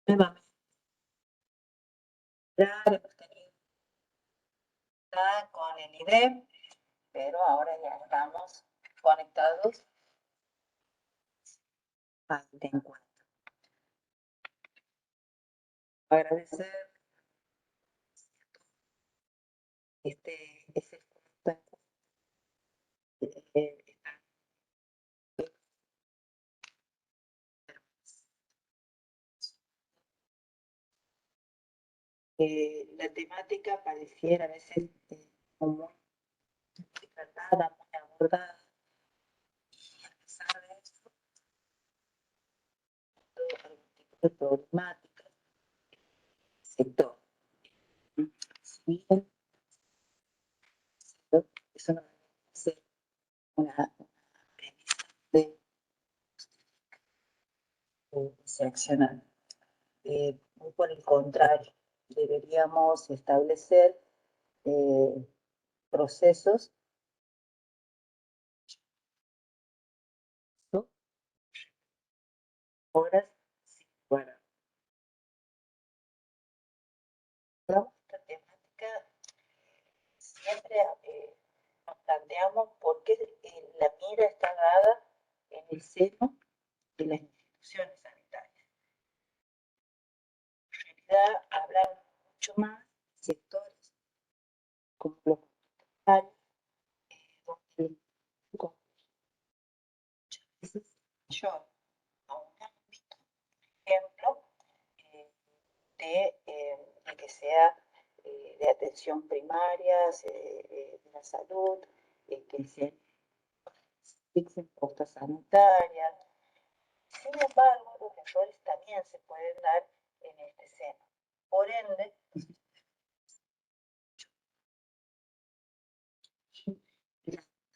Nuevamente, hemos tenido con el IDEM, pero ahora ya estamos conectados al encuentro. Agradecer ese encuentro. La temática pareciera a veces como muy tratada, muy abordada, y a pesar de eso, algún tipo de problemática sector. Si bien eso no debe ser una premisa de seleccionar. Muy por el contrario, deberíamos establecer procesos, ¿no? Horas, sí, bueno, esta temática siempre nos planteamos por qué la mira está dada en el seno de las instituciones sanitarias. En realidad hablan mucho más sectores como los hospitales, donde muchas veces mayor a un ámbito, ejemplo, de que sea de atención primaria, de la salud, que se fixen postas sanitarias. Sin embargo, los errores también se pueden dar en este seno. Por ende,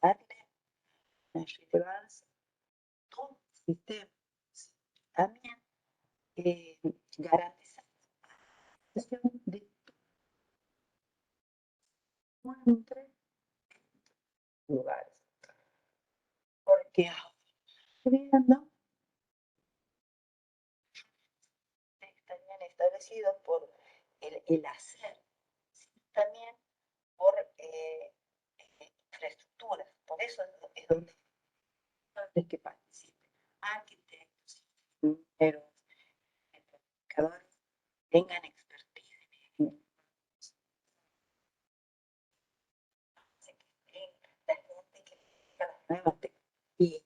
darle una relevancia a todo el sistema también garantizar la situación de entre lugares. Porque viendo también establecidos por el hacer, sino también por infraestructuras. Por eso es donde que participen arquitectos, ingenieros, planificadores, tengan expertise en la gente que las nuevas tecnologías.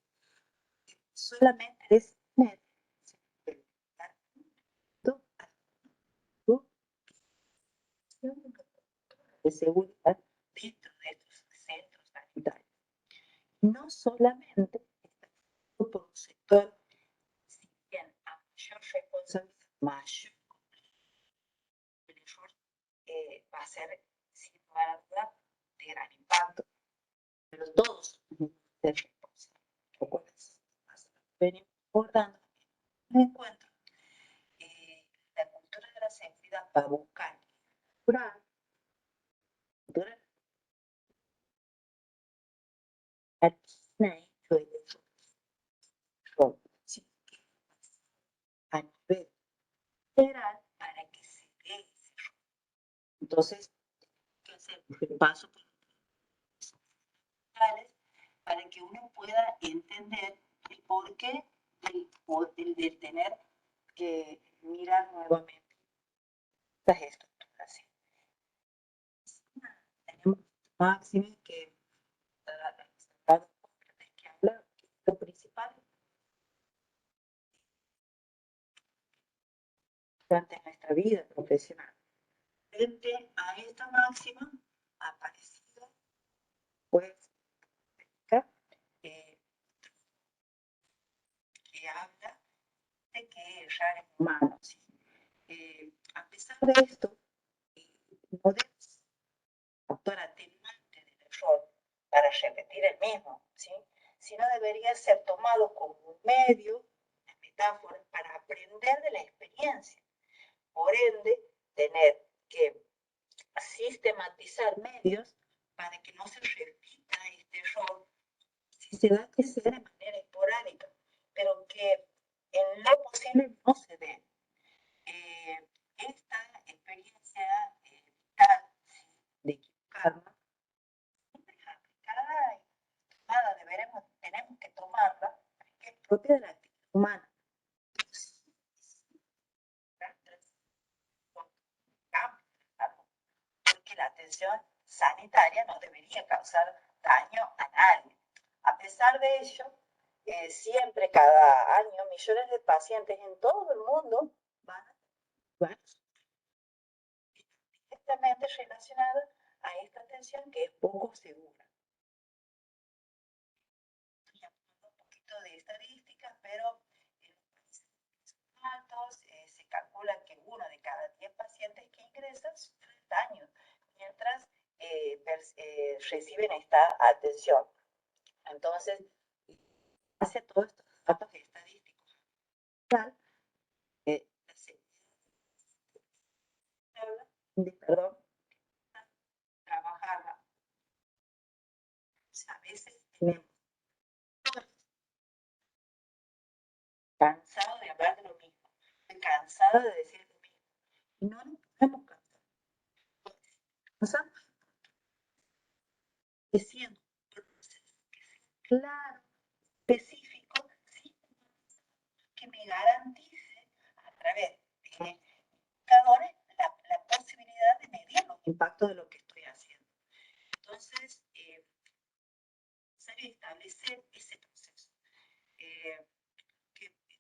Solamente es de seguridad dentro de estos centros sanitarios. No solamente por un sector, si bien a mayor responsabilidad, mayor el error va a ser, sin lugar a duda, de gran impacto. Pero todos deben ser responsables. Lo cual es venimos abordando en el encuentro la cultura de la seguridad para buscar curar a nivel general para que se dé ese rol. Entonces, ¿qué hacemos? Paso por para que uno pueda entender el porqué del tener que mirar nuevamente estas estructuras. Tenemos máximo que habla lo principal durante nuestra vida profesional. Frente a esta máxima ha aparecido, pues, que habla de que errar es humano. ¿Sí? A pesar de esto, no debes actuar atenuante del error para repetir el mismo, ¿sí? Sino debería ser tomado como un medio, una metáfora, para aprender de la experiencia. Por ende, tener que sistematizar medios para que no se repita este error, si se da que sea de manera esporádica, pero que en lo posible no se dé. atención sanitaria no debería causar daño a nadie. A pesar de ello, siempre, cada año, millones de pacientes en todo el mundo van directamente relacionados a esta atención que es poco segura. Estoy hablando un poquito de estadísticas, pero en los países altos se calcula que 1 de cada 10 pacientes que ingresan sufren daños mientras reciben esta atención. Entonces, hace todos estos datos estadísticos, trabajarla. A veces tenemos cansado de hablar de lo mismo, cansado de decir lo mismo, y no nos podemos cansar. Estamos diciendo claro, específico, ¿sí? Que me garantice a través de indicadores la posibilidad de medir los impactos de lo que estoy haciendo. Entonces, es necesario establecer ese proceso. Que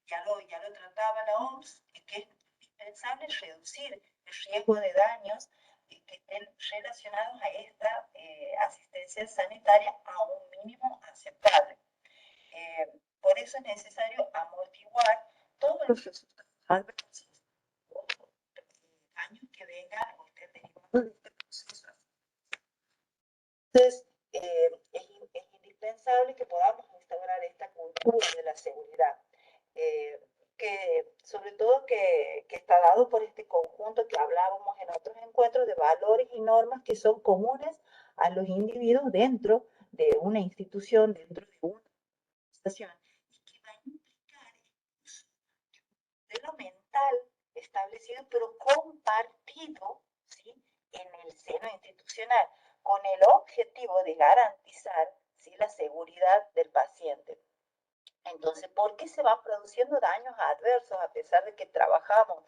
ya lo trataba la OMS, que es indispensable reducir el riesgo de daños que estén relacionados a esta asistencia sanitaria a un mínimo aceptable. Por eso es necesario amortiguar todos los resultados adversos o daños que vengan o estén derivados de este proceso. Entonces, es indispensable que podamos instaurar esta cultura de la seguridad, que sobre todo que está dado por este conjunto que hablábamos en otros encuentros de valores y normas que son comunes a los individuos dentro de una institución, dentro de una organización, y que va a implicar el uso de lo mental establecido, pero compartido, ¿sí?, en el seno institucional, con el objetivo de garantizar, ¿sí?, la seguridad del paciente. Entonces, ¿por qué se van produciendo daños adversos a pesar de que trabajamos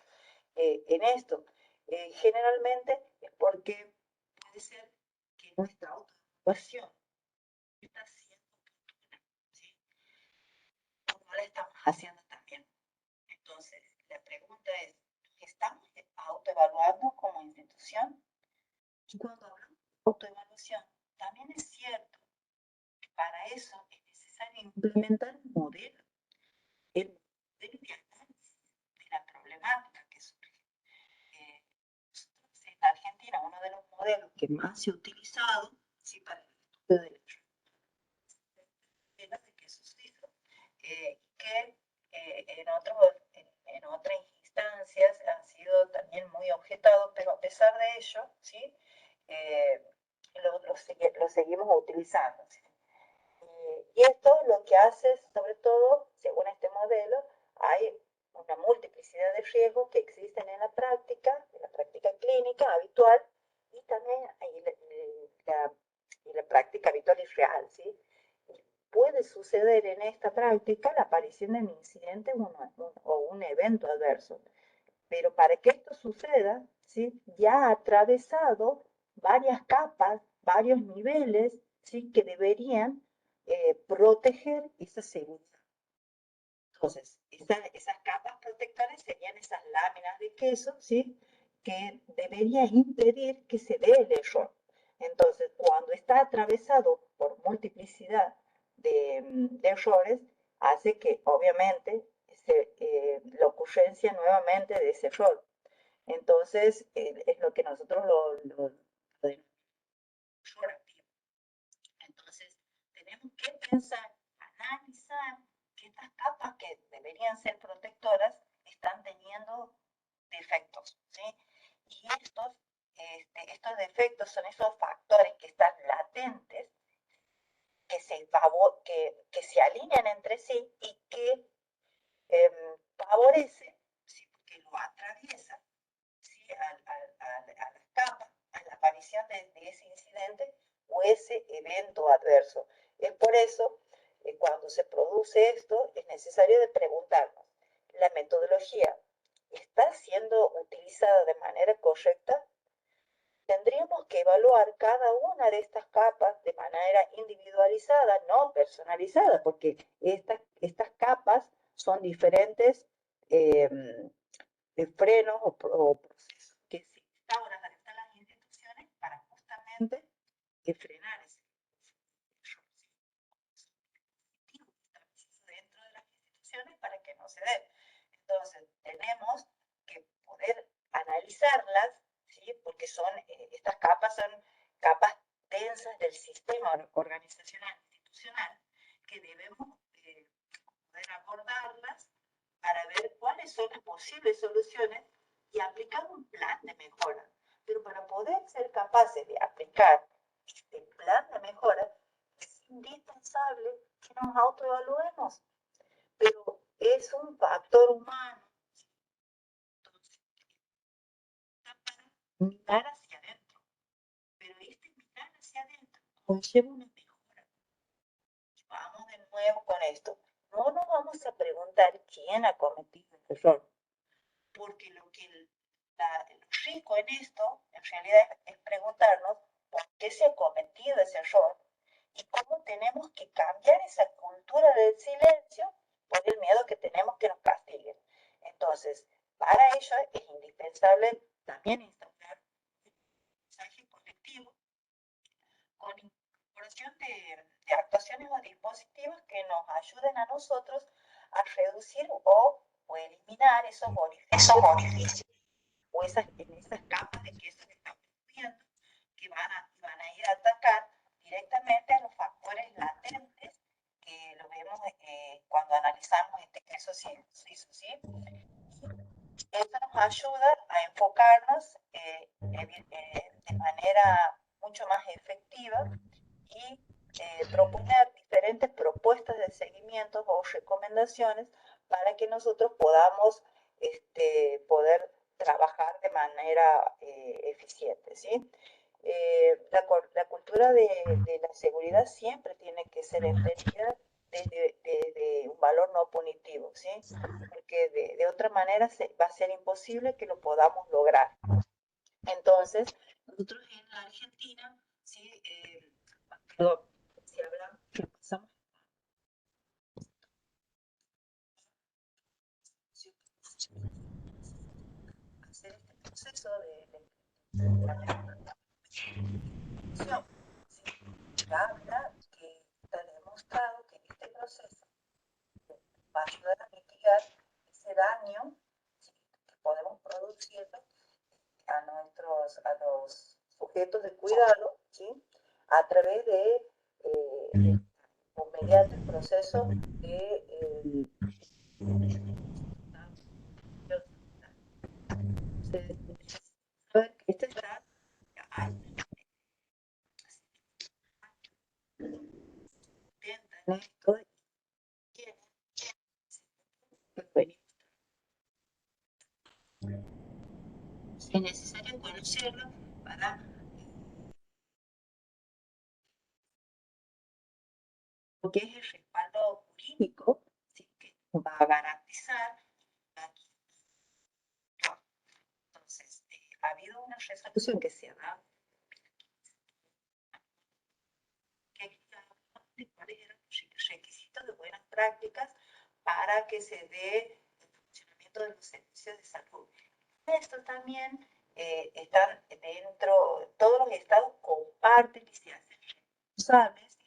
en esto? Generalmente es porque puede ser que nuestra autoevaluación está siendo oportuna, ¿sí?, o no la estamos haciendo tan bien. Entonces, la pregunta es, ¿estamos autoevaluando como institución? Y cuando hablamos de autoevaluación, también es cierto que para eso es necesario implementar un modelo, el modelo de análisis de la problemática que surge. En Argentina, uno de los modelos que más se ha utilizado, ¿sí?, para el estudio del de qué sucedió, que en otras instancias han sido también muy objetados, pero a pesar de ello, ¿sí?, lo seguimos utilizando, ¿sí? Y esto lo que hace, sobre todo, según este modelo, hay una multiplicidad de riesgos que existen en la práctica clínica habitual, y también la práctica habitual y real, ¿sí? Puede suceder en esta práctica la aparición de un incidente o un evento adverso. Pero para que esto suceda, ¿sí?, ya ha atravesado varias capas, varios niveles, ¿sí?, que deberían proteger esa seguridad. Entonces, esas capas protectoras serían esas láminas de queso, ¿sí?, que deberían impedir que se dé el error. Entonces, cuando está atravesado por multiplicidad de errores, hace que, obviamente, la ocurrencia nuevamente de ese error. Entonces, es lo que nosotros lo denominamos error activo. Entonces, tenemos que pensar, analizar que estas capas que deberían ser protectoras están teniendo defectos, ¿sí? Y estos defectos son esos factores que están latentes, que se alinean entre sí y que favorecen, ¿sí?, porque lo atraviesan, ¿sí?, a las capas, a la aparición de ese incidente o ese evento adverso. Es por eso que cuando se produce esto es necesario de preguntarnos, ¿la metodología está siendo utilizada de manera correcta? tendríamos que evaluar cada una de estas capas de manera individualizada, no personalizada, porque estas capas son diferentes frenos o procesos que se instauran dentro de las instituciones para justamente frenar ese dentro de las instituciones para que no se dé. Entonces, tenemos que poder analizarlas, ¿sí? Porque estas capas son capas densas del sistema organizacional institucional que debemos poder abordarlas para ver cuáles son las posibles soluciones y aplicar un plan de mejora. Pero para poder ser capaces de aplicar este plan de mejora, es indispensable que nos autoevaluemos. Pero es un factor humano. Entonces, para mirar hacia adentro. Pero este mirar hacia adentro conlleva una mejora. Vamos de nuevo con esto. No nos vamos a preguntar quién ha cometido el error, porque lo rico en esto, en realidad, es preguntarnos por qué se ha cometido ese error y cómo tenemos que cambiar esa cultura del silencio por el miedo que tenemos que nos castiguen. Entonces, para ello es indispensable también instaurar un mensaje colectivo con incorporación de actuaciones o dispositivos que nos ayuden a nosotros a reducir o eliminar esos orificios o en esas capas de queso que estamos estudiando que van a ir a atacar directamente a los factores latentes que lo vemos cuando analizamos este queso suizo, ¿sí? Esto nos ayuda a enfocarnos de manera mucho más efectiva y proponer diferentes propuestas de seguimiento o recomendaciones para que nosotros podamos poder trabajar de manera eficiente, ¿sí? La cultura de la seguridad siempre tiene que ser entendida desde un valor no punitivo, ¿sí? Porque de otra manera va a ser imposible que lo podamos lograr. Entonces, nosotros en la Argentina, ¿sí? Si hablamos, pasamos a hacer este proceso de acción, ¿sí? Habla que está demostrado que este proceso va a ayudar a mitigar ese daño, ¿sí? Que podemos producir a los sujetos de cuidado, ¿sí? A través de o mediante el proceso de este está intentan esto y es necesario conocerlo para lo que es el respaldo jurídico, ¿sí? Que va a garantizar aquí. Entonces, ha habido una resolución que se ha dado de cuáles eran los requisitos de buenas prácticas para que se dé el funcionamiento de los servicios de salud. Esto también están dentro, todos los estados comparten y se hacen responsables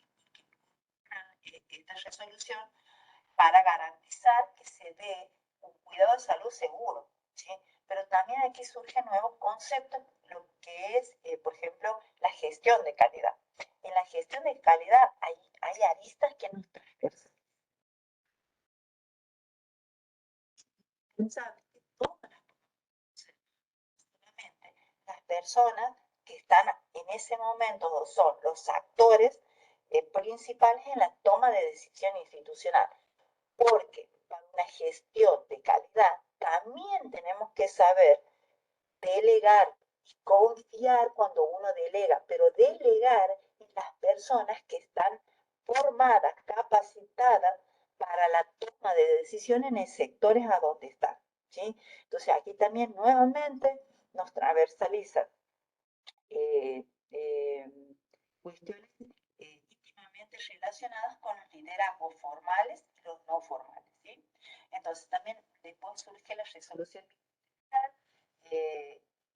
de esta resolución para garantizar que se dé un cuidado de salud seguro, ¿sí? Pero también aquí surgen nuevos conceptos, lo que es, por ejemplo, la gestión de calidad. En la gestión de calidad hay aristas que nos transversan. Pensar que todas las personas que están en ese momento son los actores principales en la toma de decisión institucional. Porque para una gestión de calidad también tenemos que saber delegar y confiar cuando uno delega, pero delegar en las personas que están formadas, capacitadas para la toma de decisiones en los sectores a donde están, ¿sí? Entonces aquí también nuevamente nos transversaliza cuestiones íntimamente relacionadas con los liderazgos formales y los no formales, ¿sí? Entonces también después surge la resolución ministerial,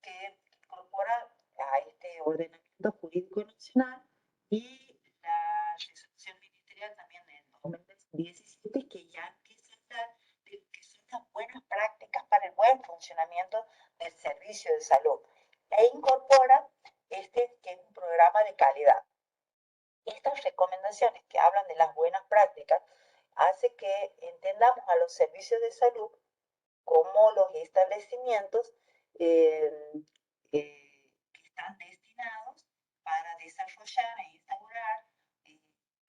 que incorpora a este ordenamiento jurídico nacional, y la resolución ministerial también en 2017, que ya empieza a hablar de lo que son las buenas prácticas para el buen funcionamiento del servicio de salud, e incorpora que es un programa de calidad. Estas recomendaciones que hablan de las buenas prácticas hace que entendamos a los servicios de salud como los establecimientos que están destinados para desarrollar e instaurar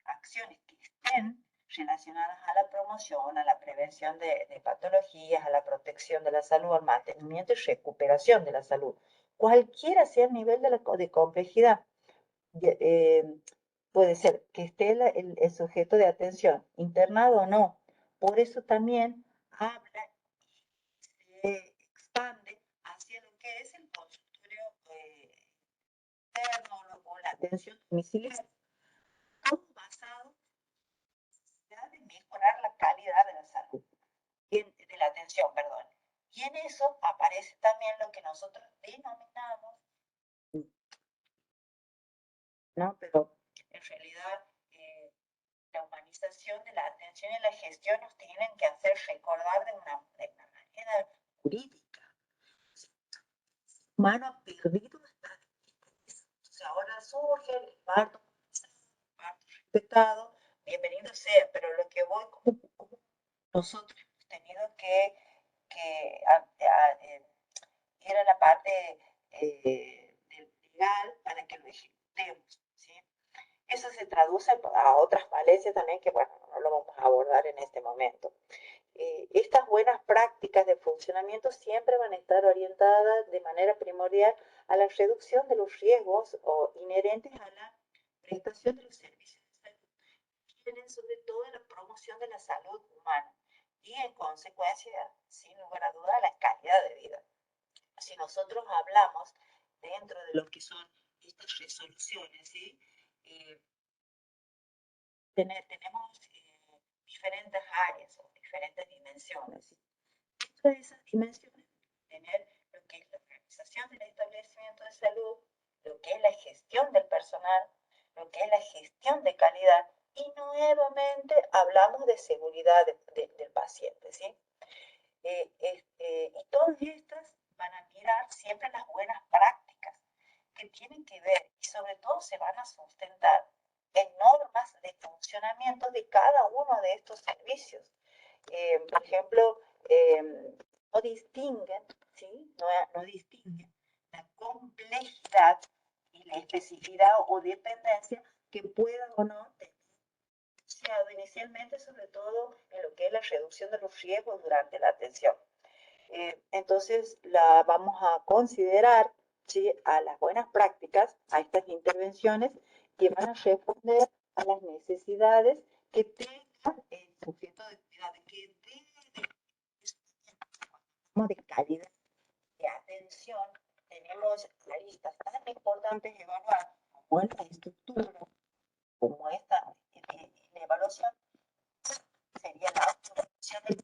acciones que estén relacionadas a la promoción, a la prevención de patologías, a la protección de la salud, al mantenimiento y recuperación de la salud, cualquiera sea el nivel de complejidad. Puede ser que esté el sujeto de atención internado o no. Por eso también habla y se expande hacia lo que es el consultorio interno o la atención domiciliaria, todo basado en la necesidad de mejorar la calidad de la salud, de la atención, perdón. Y en eso aparece también lo que nosotros denominamos, ¿no? Pero en realidad la humanización de la atención y la gestión nos tienen que hacer recordar de una manera jurídica. El humano ha perdido esta. Entonces ahora surge el parto respetado, bienvenido sea, pero lo que voy, como nosotros hemos tenido que ir a la parte legal para que lo ejecutemos, ¿sí? Eso se traduce a otras falencias también que, bueno, no lo vamos a abordar en este momento. Estas buenas prácticas de funcionamiento siempre van a estar orientadas de manera primordial a la reducción de los riesgos inherentes a la prestación de los servicios de salud. Tienen sobre todo la promoción de la salud humana y, en consecuencia, sin lugar a duda, la calidad de vida. Si nosotros hablamos dentro de lo que son estas resoluciones, ¿sí? Tenemos diferentes áreas o diferentes dimensiones. Dentro de esas dimensiones, tener lo que es la organización del establecimiento de salud, lo que es la gestión del personal, lo que es la gestión de calidad, y nuevamente hablamos de seguridad del paciente, ¿sí? Y todas estas van a mirar siempre las buenas prácticas que tienen que ver, y sobre todo se van a sustentar en normas de funcionamiento de cada uno de estos servicios. Por ejemplo, no distinguen, ¿sí? No distinguen la complejidad y la especificidad o dependencia que pueda o no tener inicialmente, sobre todo en lo que es la reducción de los riesgos durante la atención. Entonces, vamos a considerar, ¿sí?, a las buenas prácticas, a estas intervenciones que van a responder a las necesidades que tenga el sujeto de cuidado, que de calidad de atención. Tenemos aristas tan importantes de evaluar como es la estructura, como esta evaluación, sería la observación de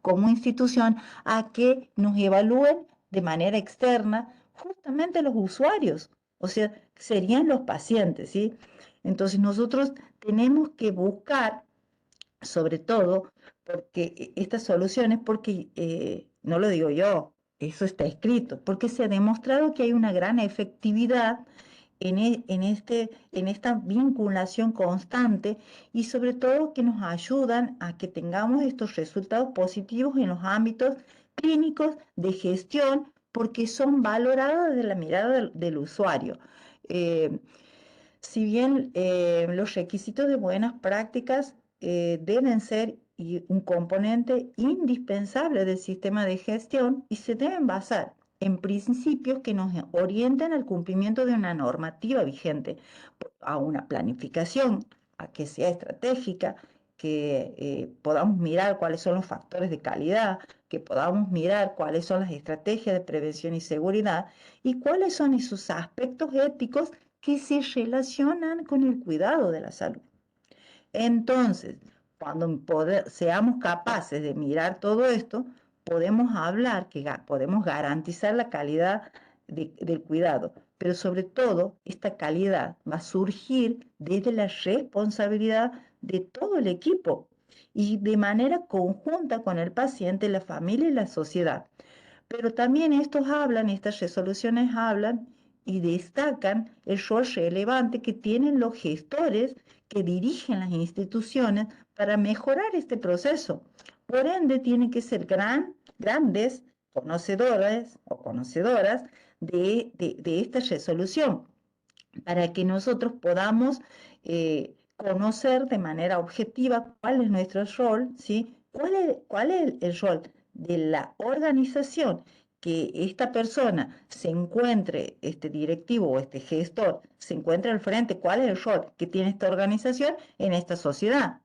como institución a que nos evalúen de manera externa justamente los usuarios, o sea, serían los pacientes, ¿sí? Entonces nosotros tenemos que buscar, sobre todo, porque estas soluciones, porque no lo digo yo, eso está escrito, porque se ha demostrado que hay una gran efectividad en esta vinculación constante, y sobre todo que nos ayudan a que tengamos estos resultados positivos en los ámbitos clínicos de gestión, porque son valorados desde la mirada del usuario. Si bien los requisitos de buenas prácticas deben ser un componente indispensable del sistema de gestión, y se deben basar en principios que nos orienten al cumplimiento de una normativa vigente, a una planificación, a que sea estratégica, que podamos mirar cuáles son los factores de calidad, que podamos mirar cuáles son las estrategias de prevención y seguridad y cuáles son esos aspectos éticos que se relacionan con el cuidado de la salud. Entonces, cuando seamos capaces de mirar todo esto, podemos hablar que podemos garantizar la calidad del cuidado, pero sobre todo esta calidad va a surgir desde la responsabilidad de todo el equipo y de manera conjunta con el paciente, la familia y la sociedad. Pero también estas resoluciones hablan y destacan el rol relevante que tienen los gestores que dirigen las instituciones para mejorar este proceso. Por ende, tienen que ser grandes conocedores o conocedoras de esta resolución para que nosotros podamos conocer de manera objetiva cuál es nuestro rol, ¿sí? ¿Cuál es el rol de la organización que esta persona se encuentre, este directivo o este gestor, se encuentre al frente? ¿Cuál es el rol que tiene esta organización en esta sociedad?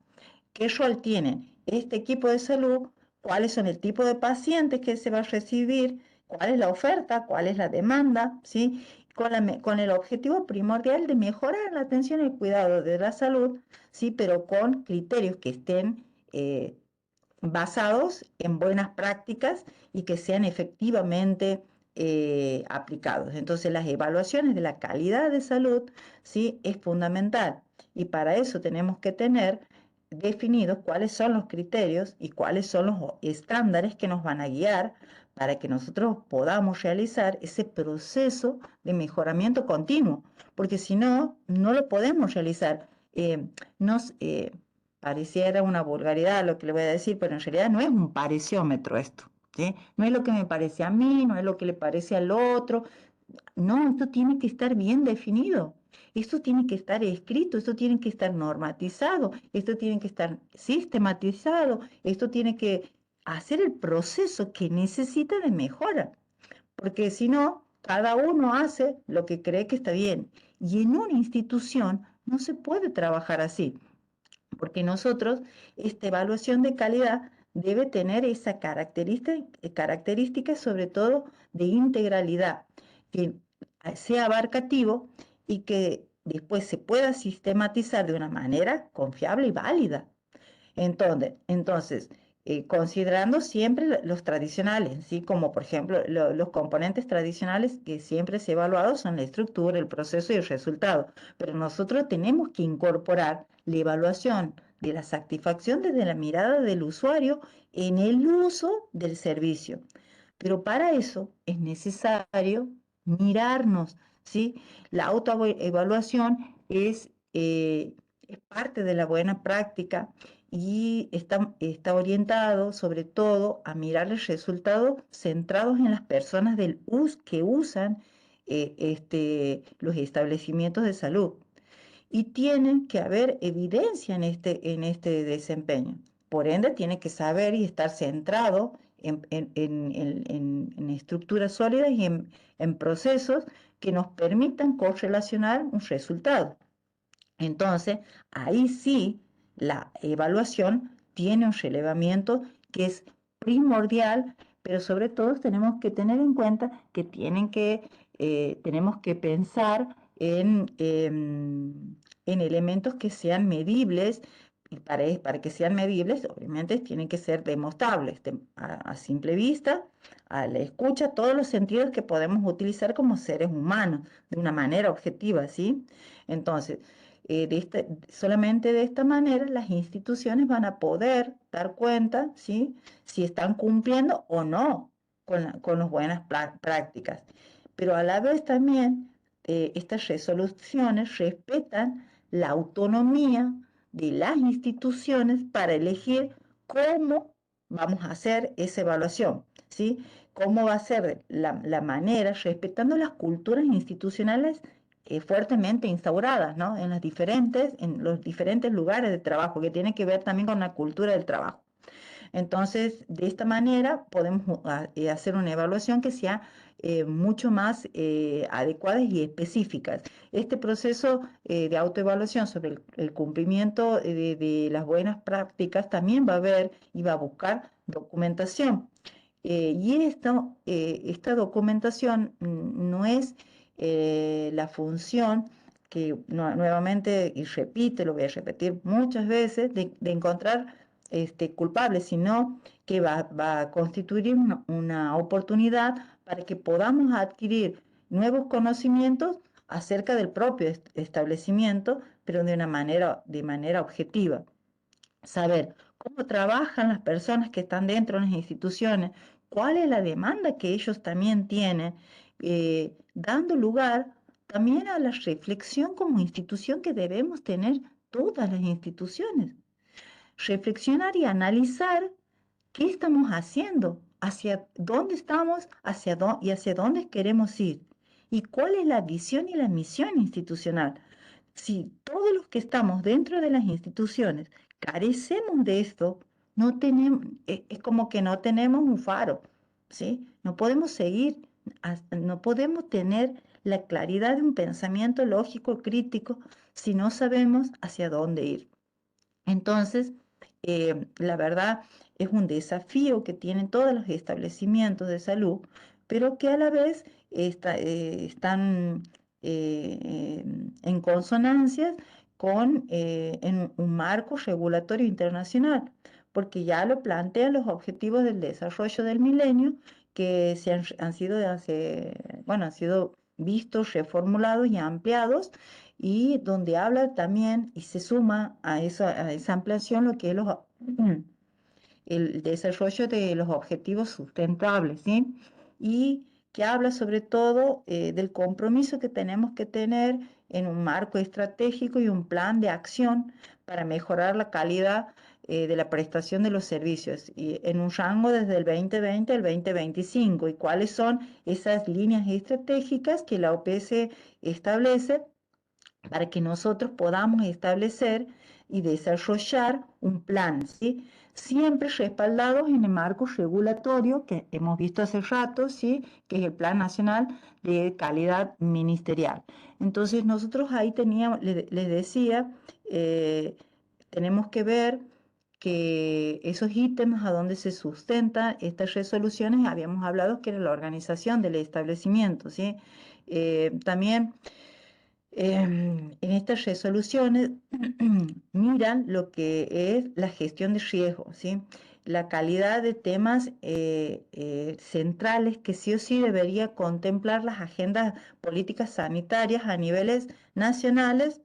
¿Qué rol tiene este equipo de salud? ¿Cuáles son el tipo de pacientes que se va a recibir? ¿Cuál es la oferta? ¿Cuál es la demanda? ¿Sí? Con el objetivo primordial de mejorar la atención y el cuidado de la salud, ¿sí? Pero con criterios que estén basados en buenas prácticas y que sean efectivamente aplicados. Entonces, las evaluaciones de la calidad de salud, ¿sí? Es fundamental. Y para eso tenemos que tener definidos cuáles son los criterios y cuáles son los estándares que nos van a guiar para que nosotros podamos realizar ese proceso de mejoramiento continuo, porque si no, no lo podemos realizar. Nos, pareciera una vulgaridad lo que le voy a decir, pero en realidad no es un pareciómetro esto, ¿sí? No es lo que me parece a mí, no es lo que le parece al otro, no, esto tiene que estar bien definido, esto tiene que estar escrito, esto tiene que estar normatizado, esto tiene que estar sistematizado, esto tiene que hacer el proceso que necesita de mejora, porque si no, cada uno hace lo que cree que está bien. Y en una institución no se puede trabajar así, porque nosotros, esta evaluación de calidad debe tener esa característica sobre todo de integralidad, que sea abarcativo y que después se pueda sistematizar de una manera confiable y válida. Entonces, considerando siempre los tradicionales, ¿sí? Como por ejemplo los componentes tradicionales que siempre se ha evaluado son la estructura, el proceso y el resultado, pero nosotros tenemos que incorporar la evaluación de la satisfacción desde la mirada del usuario en el uso del servicio. Pero para eso es necesario mirarnos, ¿sí? La autoevaluación es parte de la buena práctica y está orientado sobre todo a mirar los resultados centrados en las personas que usan los establecimientos de salud. Y tiene que haber evidencia en este desempeño. Por ende, tiene que saber y estar centrado en estructuras sólidas y en procesos que nos permitan correlacionar un resultado. Entonces, ahí sí, la evaluación tiene un relevamiento que es primordial, pero sobre todo tenemos que tener en cuenta que tenemos que pensar en elementos que sean medibles, y para que sean medibles, obviamente tienen que ser demostrables a simple vista, a la escucha, todos los sentidos que podemos utilizar como seres humanos, de una manera objetiva, ¿sí? Entonces, solamente de esta manera las instituciones van a poder dar cuenta, ¿sí? Si están cumpliendo o no con las buenas prácticas. Pero a la vez también estas resoluciones respetan la autonomía de las instituciones para elegir cómo vamos a hacer esa evaluación, ¿sí? Cómo va a ser la manera, respetando las culturas institucionales fuertemente instauradas, ¿no? En los diferentes lugares de trabajo, que tiene que ver también con la cultura del trabajo. Entonces, de esta manera podemos hacer una evaluación que sea mucho más adecuadas y específicas. Este proceso de autoevaluación sobre el cumplimiento de las buenas prácticas también va a haber y va a buscar documentación. Esta documentación no es la función que nuevamente, y repito, lo voy a repetir muchas veces, de encontrar culpables, sino que va a constituir una oportunidad para que podamos adquirir nuevos conocimientos acerca del propio establecimiento, pero de manera objetiva. Saber cómo trabajan las personas que están dentro de las instituciones, cuál es la demanda que ellos también tienen, dando lugar también a la reflexión como institución que debemos tener todas las instituciones. Reflexionar y analizar qué estamos haciendo, hacia dónde estamos y hacia dónde queremos ir, y cuál es la visión y la misión institucional. Si todos los que estamos dentro de las instituciones carecemos de esto, no tenemos, es como que no tenemos un faro, ¿sí? No podemos seguir, no podemos tener la claridad de un pensamiento lógico, crítico, si no sabemos hacia dónde ir. Entonces, la verdad es un desafío que tienen todos los establecimientos de salud, pero que a la vez están en consonancia con en un marco regulatorio internacional, porque ya lo plantean los objetivos del desarrollo del milenio, que han sido bueno, han sido vistos, reformulados y ampliados, y donde habla también y se suma a esa ampliación lo que es el desarrollo de los objetivos sustentables, ¿sí? Y que habla sobre todo del compromiso que tenemos que tener en un marco estratégico y un plan de acción para mejorar la calidad de la prestación de los servicios y en un rango desde el 2020 al 2025, y cuáles son esas líneas estratégicas que la OPS establece para que nosotros podamos establecer y desarrollar un plan, ¿sí? Siempre respaldados en el marco regulatorio que hemos visto hace rato, ¿sí? Que es el Plan Nacional de Calidad Ministerial. Entonces nosotros ahí les decía, tenemos que ver que esos ítems a donde se sustentan estas resoluciones, habíamos hablado que era la organización del establecimiento, ¿sí? También en estas resoluciones miran lo que es la gestión de riesgo, ¿sí? La calidad de temas centrales que sí o sí debería contemplar las agendas políticas sanitarias a niveles nacionales,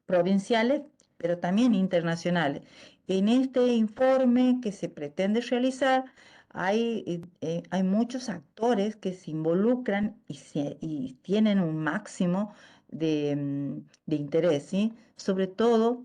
provinciales, pero también internacionales. En este informe que se pretende realizar, hay muchos actores que se involucran y tienen un máximo de interés, ¿sí? Sobre todo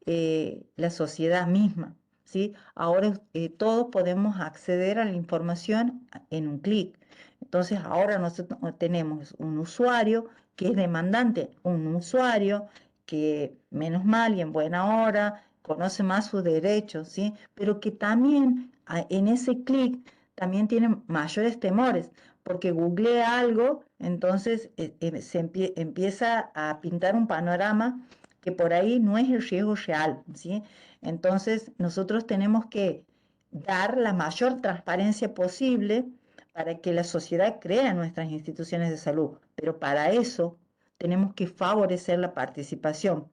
la sociedad misma, ¿sí? Ahora todos podemos acceder a la información en un clic. Entonces ahora nosotros tenemos un usuario que es demandante, un usuario que menos mal y en buena hora conoce más sus derechos, ¿sí? Pero que también en ese clic también tiene mayores temores, porque googlea algo, entonces empieza a pintar un panorama que por ahí no es el riesgo real, ¿sí? Entonces nosotros tenemos que dar la mayor transparencia posible para que la sociedad crea en nuestras instituciones de salud, pero para eso tenemos que favorecer la participación.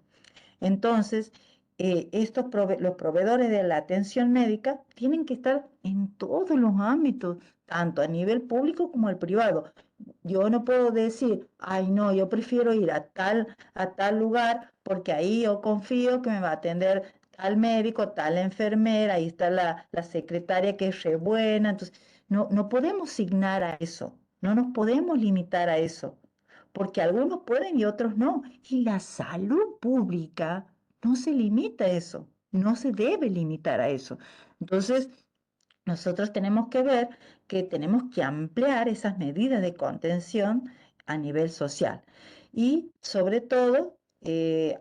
Entonces, los proveedores de la atención médica tienen que estar en todos los ámbitos, tanto a nivel público como al privado. Yo no puedo decir, ay, no, yo prefiero ir a tal lugar porque ahí yo confío que me va a atender tal médico, tal enfermera, ahí está la secretaria que es re buena. Entonces, no podemos signar a eso, no nos podemos limitar a eso, porque algunos pueden y otros no. Y la salud pública no se limita a eso, no se debe limitar a eso. Entonces, nosotros tenemos que ver que tenemos que ampliar esas medidas de contención a nivel social. Y sobre todo,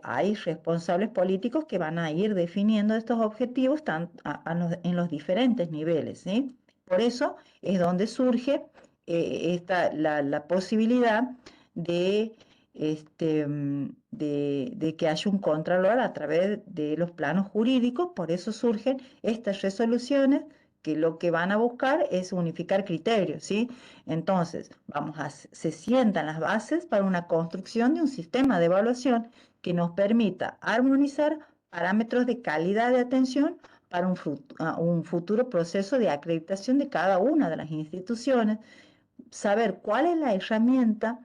hay responsables políticos que van a ir definiendo estos objetivos en los diferentes niveles, ¿sí? Por eso es donde surge la posibilidad de, de que haya un contralor a través de los planos jurídicos. Por eso surgen estas resoluciones que lo que van a buscar es unificar criterios, ¿sí? Entonces, se sientan las bases para una construcción de un sistema de evaluación que nos permita armonizar parámetros de calidad de atención para un futuro proceso de acreditación de cada una de las instituciones, saber cuál es la herramienta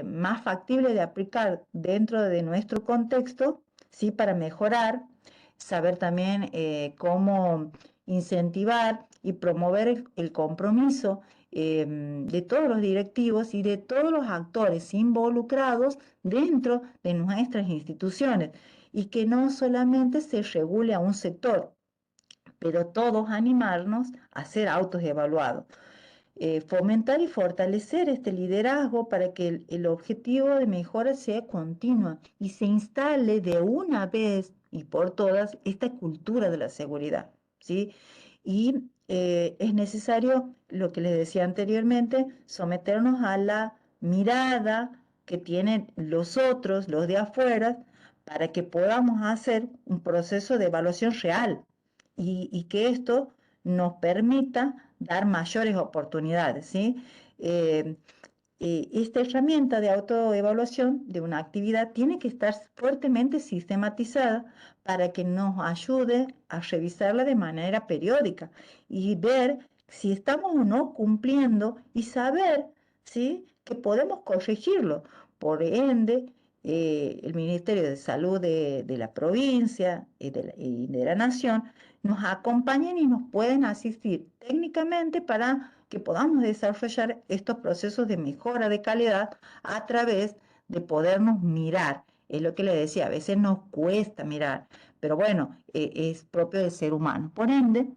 más factible de aplicar dentro de nuestro contexto, ¿sí? Para mejorar, saber también cómo incentivar y promover el compromiso de todos los directivos y de todos los actores involucrados dentro de nuestras instituciones y que no solamente se regule a un sector, pero todos animarnos a ser autoevaluados. Fomentar y fortalecer este liderazgo para que el objetivo de mejora sea continua y se instale de una vez y por todas esta cultura de la seguridad, ¿sí? Y es necesario, lo que les decía anteriormente, someternos a la mirada que tienen los otros, los de afuera, para que podamos hacer un proceso de evaluación real y que esto nos permita dar mayores oportunidades, ¿sí? Eh, Esta herramienta de autoevaluación de una actividad tiene que estar fuertemente sistematizada para que nos ayude a revisarla de manera periódica y ver si estamos o no cumpliendo y saber, ¿sí? Que podemos corregirlo. Por ende, el Ministerio de Salud de la provincia y de la nación nos acompañan y nos pueden asistir técnicamente para que podamos desarrollar estos procesos de mejora de calidad a través de podernos mirar. Es lo que le decía, a veces nos cuesta mirar, pero bueno, es propio del ser humano. Por ende,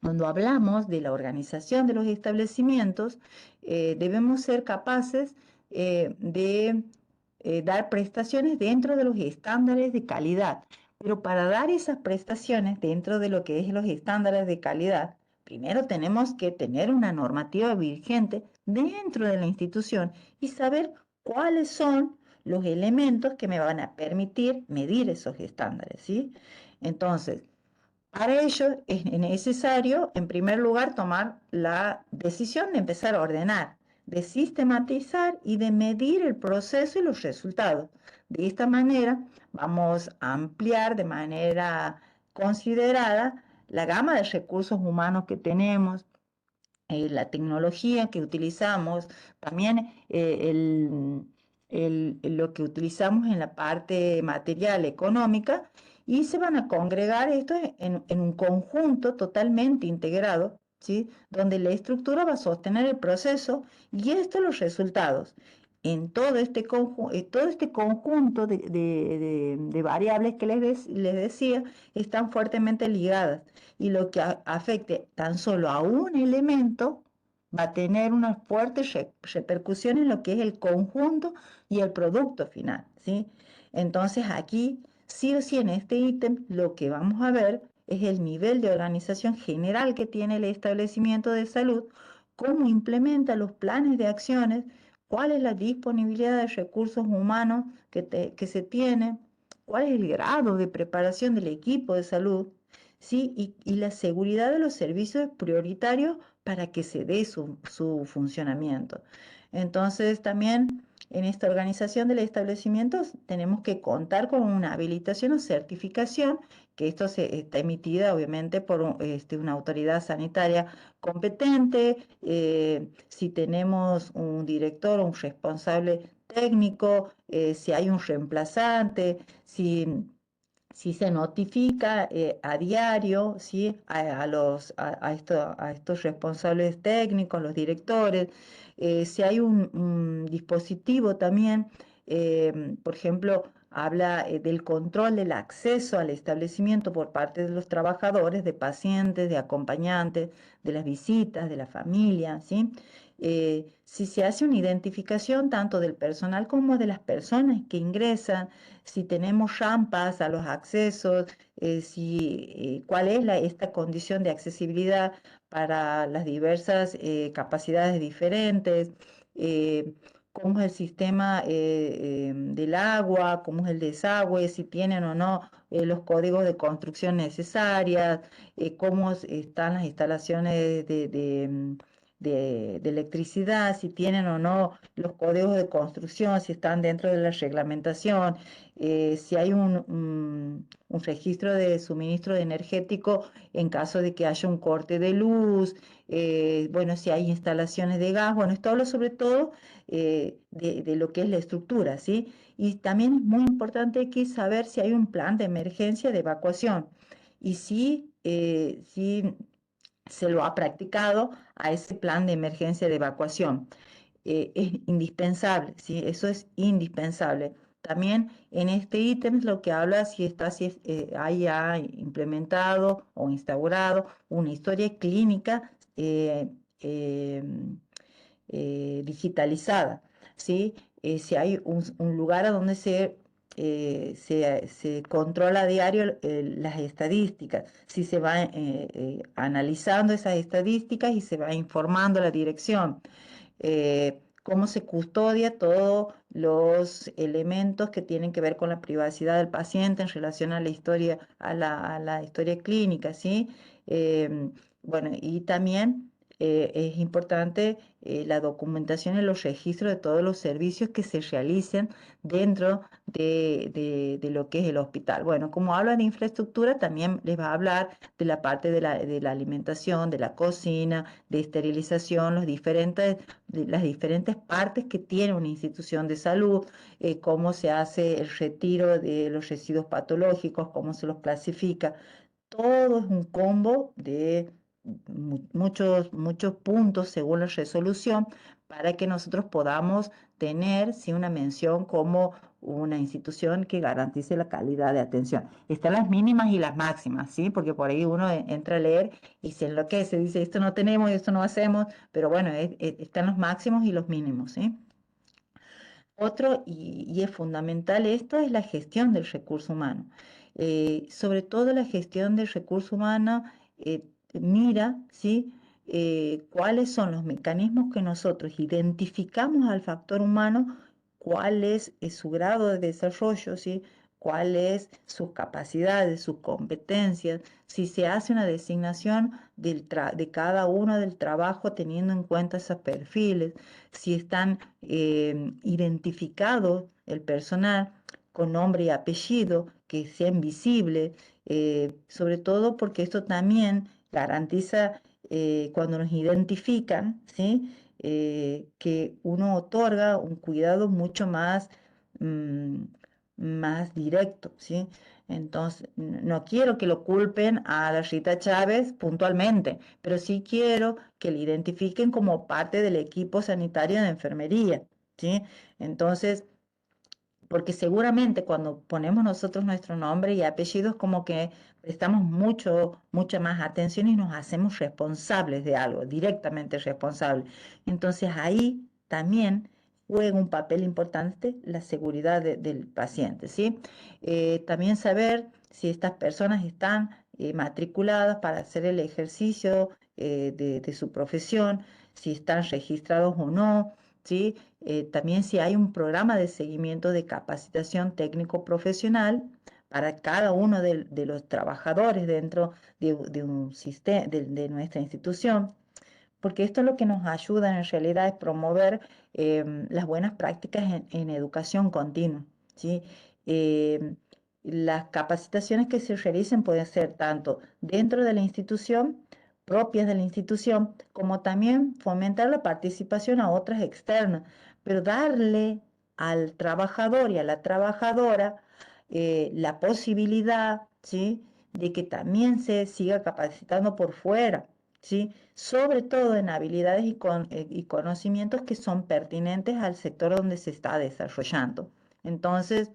cuando hablamos de la organización de los establecimientos, debemos ser capaces de dar prestaciones dentro de los estándares de calidad. Pero para dar esas prestaciones dentro de lo que es los estándares de calidad, primero tenemos que tener una normativa vigente dentro de la institución y saber cuáles son los elementos que me van a permitir medir esos estándares, ¿sí? Entonces, para ello es necesario, en primer lugar, tomar la decisión de empezar a ordenar, de sistematizar y de medir el proceso y los resultados. De esta manera, vamos a ampliar de manera considerada la gama de recursos humanos que tenemos, la tecnología que utilizamos, también lo que utilizamos en la parte material económica, y se van a congregar esto en un conjunto totalmente integrado, ¿sí? Donde la estructura va a sostener el proceso y esto los resultados. En todo este conjunto de variables que les decía están fuertemente ligadas y lo que afecte tan solo a un elemento va a tener una fuerte repercusión en lo que es el conjunto y el producto final, ¿sí? Entonces aquí, sí o sí, en este ítem, lo que vamos a ver es el nivel de organización general que tiene el establecimiento de salud, cómo implementa los planes de acciones, cuál es la disponibilidad de recursos humanos que se tiene, cuál es el grado de preparación del equipo de salud, ¿sí? Y la seguridad de los servicios prioritarios para que se dé su funcionamiento. Entonces, también en esta organización del establecimiento tenemos que contar con una habilitación o certificación, que esto está emitida obviamente por una autoridad sanitaria competente. Si tenemos un director o un responsable técnico, si hay un reemplazante, si se notifica a diario, ¿sí? A estos responsables técnicos, los directores, si hay un dispositivo también, por ejemplo, habla del control del acceso al establecimiento por parte de los trabajadores, de pacientes, de acompañantes, de las visitas, de la familia, ¿sí? Si se hace una identificación tanto del personal como de las personas que ingresan, si tenemos rampas a los accesos, cuál es esta condición de accesibilidad para las diversas capacidades diferentes, eh, cómo es el sistema del agua, cómo es el desagüe, si tienen o no los códigos de construcción necesarias, cómo están las instalaciones de electricidad, si tienen o no los códigos de construcción, si están dentro de la reglamentación, si hay un registro de suministro energético en caso de que haya un corte de luz, bueno, si hay instalaciones de gas, bueno, esto hablo sobre todo de lo que es la estructura, ¿sí? Y también es muy importante aquí saber si hay un plan de emergencia de evacuación y si se lo ha practicado a ese plan de emergencia de evacuación. Es indispensable, ¿sí? Eso es indispensable. También en este ítem es lo que habla si haya implementado o instaurado una historia clínica eh, digitalizada, ¿sí? Si hay un lugar a donde se controla a diario las estadísticas, si se va analizando esas estadísticas y se va informando a la dirección, cómo se custodia todos los elementos que tienen que ver con la privacidad del paciente en relación a la historia, a la historia clínica, ¿sí? Eh, bueno, y también es importante la documentación y los registros de todos los servicios que se realicen dentro de lo que es el hospital. Bueno, como habla de infraestructura, también les va a hablar de la parte de la alimentación, de la cocina, de esterilización, de las diferentes partes que tiene una institución de salud, cómo se hace el retiro de los residuos patológicos, cómo se los clasifica. Todo es un combo de muchos puntos según la resolución para que nosotros podamos tener sí, una mención como una institución que garantice la calidad de atención. Están las mínimas y las máximas, ¿sí? Porque por ahí uno entra a leer y se enloquece, dice, esto no tenemos, esto no hacemos, pero bueno, están los máximos y los mínimos, ¿sí? Otro, y es fundamental esto, es la gestión del recurso humano. Sobre todo la gestión del recurso humano mira, ¿sí? Cuáles son los mecanismos que nosotros identificamos al factor humano, cuál es su grado de desarrollo, ¿sí? Cuáles sus capacidades, sus competencias, si se hace una designación de cada uno del trabajo teniendo en cuenta esos perfiles, si están identificados el personal con nombre y apellido, que sean visibles, sobre todo porque esto también garantiza cuando nos identifican, ¿sí? Que uno otorga un cuidado mucho mm, más directo, ¿sí? Entonces, no quiero que lo culpen a la Rita Chávez puntualmente, pero sí quiero que le identifiquen como parte del equipo sanitario de enfermería, ¿sí? Entonces, porque seguramente cuando ponemos nosotros nuestro nombre y apellidos como que prestamos mucha más atención y nos hacemos responsables de algo, directamente responsables. Entonces ahí también juega un papel importante la seguridad del paciente, ¿sí? También saber si estas personas están matriculadas para hacer el ejercicio de su profesión, si están registrados o no, ¿sí? También si hay un programa de seguimiento de capacitación técnico-profesional para cada uno de los trabajadores dentro de un sistema, nuestra institución, porque esto lo que nos ayuda en realidad es promover las buenas prácticas en educación continua, ¿sí? Em, las capacitaciones que se realicen pueden ser tanto dentro de la institución, propias de la institución, como también fomentar la participación a otras externas, pero darle al trabajador y a la trabajadora la posibilidad, ¿sí? De que también se siga capacitando por fuera, ¿sí? Sobre todo en habilidades y conocimientos que son pertinentes al sector donde se está desarrollando. Entonces,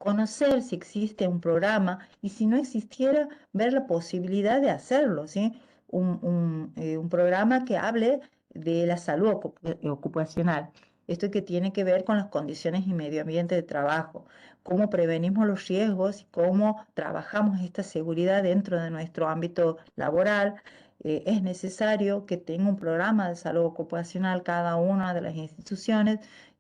conocer si existe un programa y si no existiera, ver la posibilidad de hacerlo, ¿sí? Un programa que hable de la salud ocupacional. Esto que tiene que ver con las condiciones y medio ambiente de trabajo, cómo prevenimos los riesgos y cómo trabajamos esta seguridad dentro de nuestro ámbito laboral. Es necesario que tenga un programa de salud ocupacional cada una de las instituciones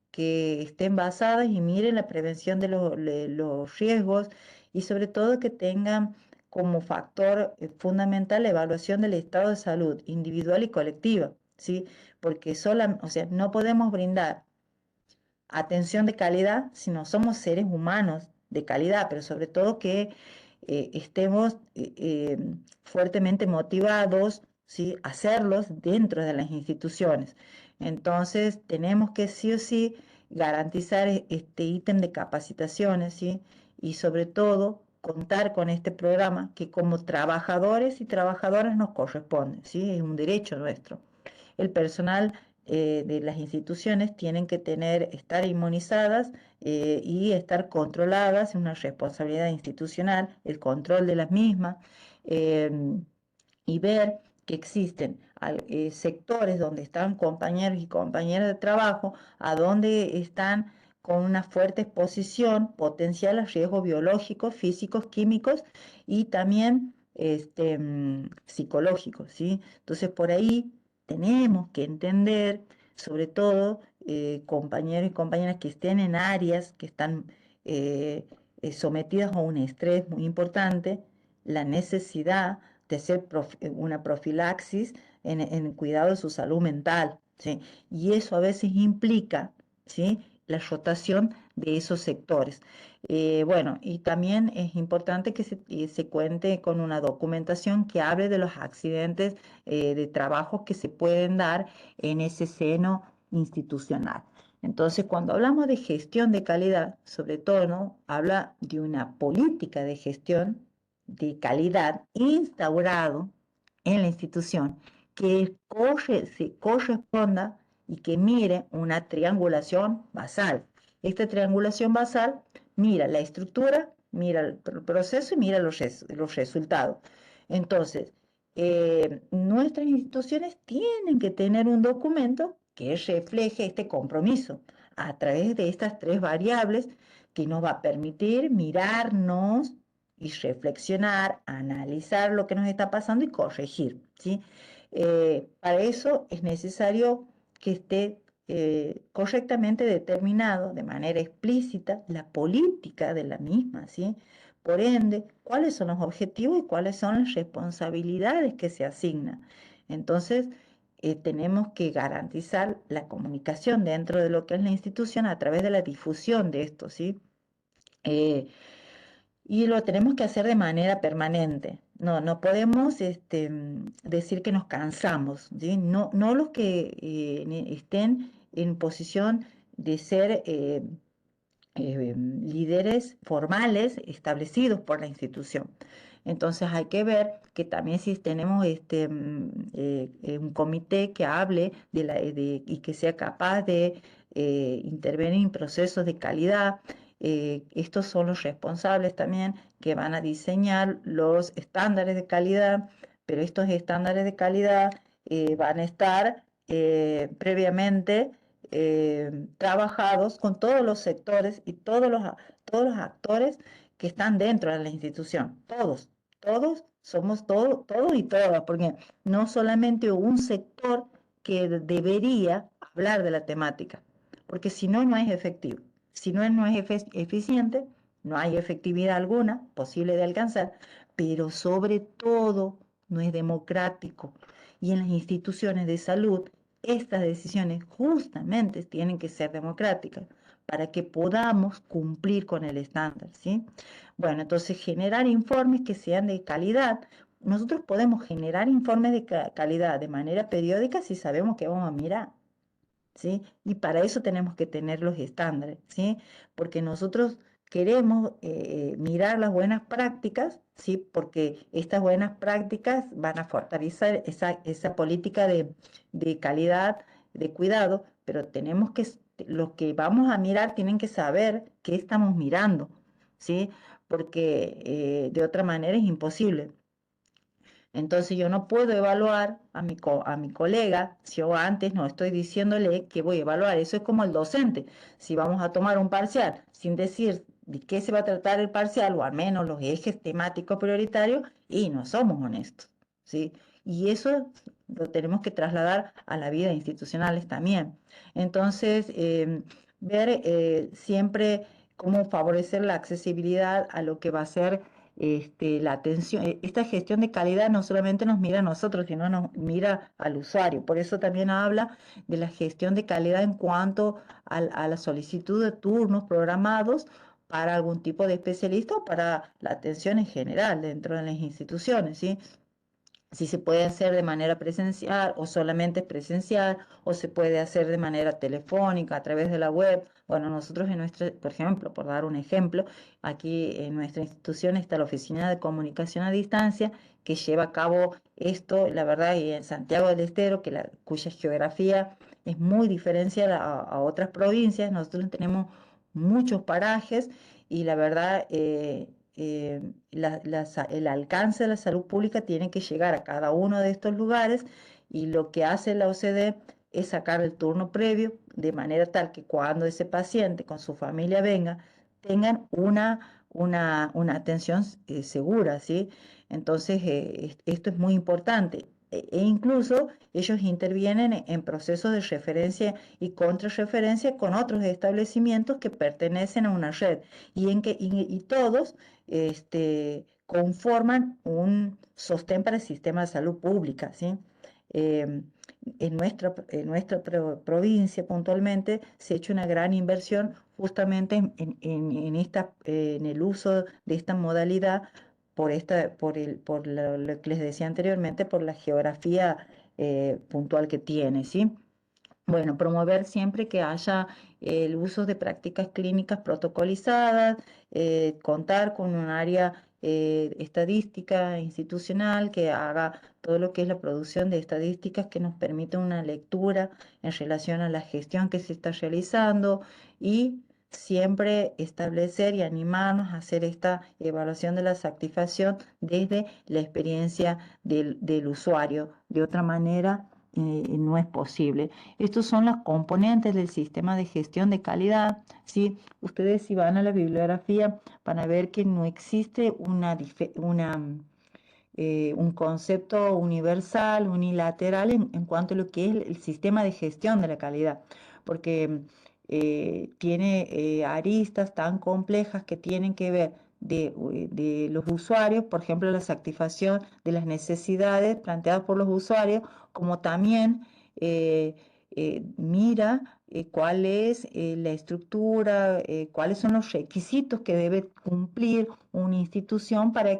que estén basadas y miren la prevención de los riesgos y sobre todo que tengan como factor fundamental la evaluación del estado de salud individual y colectiva, ¿sí? Porque o sea, no podemos brindar atención de calidad si no somos seres humanos de calidad, pero sobre todo que estemos fuertemente motivados, ¿sí? A hacerlos dentro de las instituciones. Entonces, tenemos que sí o sí garantizar este ítem de capacitaciones, ¿sí? Y sobre todo contar con este programa que como trabajadores y trabajadoras nos corresponde, ¿sí? Es un derecho nuestro. El personal de las instituciones tienen que estar inmunizadas y estar controladas, es una responsabilidad institucional, el control de las mismas, eh, y ver que existen sectores donde están compañeros y compañeras de trabajo, a donde están con una fuerte exposición potencial a riesgos biológicos, físicos, químicos y también psicológicos, ¿sí? Entonces, por ahí tenemos que entender, sobre todo, compañeros y compañeras que estén en áreas que están sometidas a un estrés muy importante, la necesidad de hacer una profilaxis en el cuidado de su salud mental, ¿sí? Y eso a veces implica, ¿sí? La rotación de esos sectores. Bueno, y también es importante que se cuente con una documentación que hable de los accidentes de trabajo que se pueden dar en ese seno institucional. Entonces, cuando hablamos de gestión de calidad, sobre todo, ¿no? Habla de una política de gestión de calidad instaurado en la institución que se corresponda y que mire una triangulación basal. Esta triangulación basal mira la estructura, mira el proceso y mira los resultados. Entonces, nuestras instituciones tienen que tener un documento que refleje este compromiso a través de estas tres variables que nos va a permitir mirarnos y reflexionar, analizar lo que nos está pasando y corregir, ¿sí? Para eso es necesario que esté correctamente determinado de manera explícita la política de la misma, ¿sí? Por ende, cuáles son los objetivos y cuáles son las responsabilidades que se asignan. Entonces, tenemos que garantizar la comunicación dentro de lo que es la institución a través de la difusión de esto, ¿sí? Eh, y lo tenemos que hacer de manera permanente. No podemos decir que nos cansamos, ¿sí? No los que estén en posición de ser líderes formales establecidos por la institución. Entonces hay que ver que también si tenemos un comité que hable y que sea capaz de intervenir en procesos de calidad. Estos son los responsables también que van a diseñar los estándares de calidad, pero estos estándares de calidad van a estar previamente trabajados con todos los sectores y todos los actores que están dentro de la institución. Todos somos todos y todas, porque no solamente un sector que debería hablar de la temática, porque si no, no es efectivo. Si no es eficiente, no hay efectividad alguna posible de alcanzar, pero sobre todo no es democrático. Y en las instituciones de salud estas decisiones justamente tienen que ser democráticas para que podamos cumplir con el estándar, ¿sí? Bueno, entonces generar informes que sean de calidad. Nosotros podemos generar informes de calidad de manera periódica si sabemos que vamos a mirar, ¿sí? Y para eso tenemos que tener los estándares, ¿sí? Porque nosotros queremos mirar las buenas prácticas, ¿sí? Porque estas buenas prácticas van a fortalecer esa política de calidad, de cuidado, pero los que vamos a mirar tienen que saber qué estamos mirando, ¿sí? Porque de otra manera es imposible. Entonces yo no puedo evaluar a mi colega si yo antes no estoy diciéndole que voy a evaluar. Eso es como el docente. Si vamos a tomar un parcial sin decir de qué se va a tratar el parcial, o al menos los ejes temáticos prioritarios, y no somos honestos, ¿sí? Y eso lo tenemos que trasladar a la vida institucional también. Entonces, ver siempre cómo favorecer la accesibilidad a lo que va a ser la atención. Esta gestión de calidad no solamente nos mira a nosotros, sino nos mira al usuario. Por eso también habla de la gestión de calidad en cuanto a la solicitud de turnos programados para algún tipo de especialista o para la atención en general dentro de las instituciones, ¿sí? Si se puede hacer de manera presencial o solamente presencial, o se puede hacer de manera telefónica a través de la web. Bueno, nosotros en nuestra, por ejemplo, por dar un ejemplo, aquí en nuestra institución está la Oficina de Comunicación a Distancia, que lleva a cabo esto, la verdad, y en Santiago del Estero, cuya geografía es muy diferenciada a otras provincias. Nosotros tenemos muchos parajes y la verdad, el alcance de la salud pública tiene que llegar a cada uno de estos lugares, y lo que hace la OCDE es sacar el turno previo de manera tal que cuando ese paciente con su familia venga, tengan una atención segura, ¿sí? Entonces, esto es muy importante. E incluso ellos intervienen en procesos de referencia y contrarreferencia con otros establecimientos que pertenecen a una red, y todos conforman un sostén para el sistema de salud pública, ¿sí? Eh, en nuestra provincia puntualmente se ha hecho una gran inversión justamente en el uso de esta modalidad por lo que les decía anteriormente, por la geografía puntual que tiene, ¿sí? Bueno, promover siempre que haya el uso de prácticas clínicas protocolizadas, contar con un área estadística institucional que haga todo lo que es la producción de estadísticas que nos permita una lectura en relación a la gestión que se está realizando, y siempre establecer y animarnos a hacer esta evaluación de la satisfacción desde la experiencia del usuario. De otra manera, no es posible. Estos son los componentes del sistema de gestión de calidad, ¿sí? Ustedes, si van a la bibliografía, van a ver que no existe un concepto universal, unilateral en cuanto a lo que es el sistema de gestión de la calidad, porque tiene aristas tan complejas que tienen que ver de los usuarios, por ejemplo, la satisfacción de las necesidades planteadas por los usuarios, como también mira cuál es la estructura, cuáles son los requisitos que debe cumplir una institución para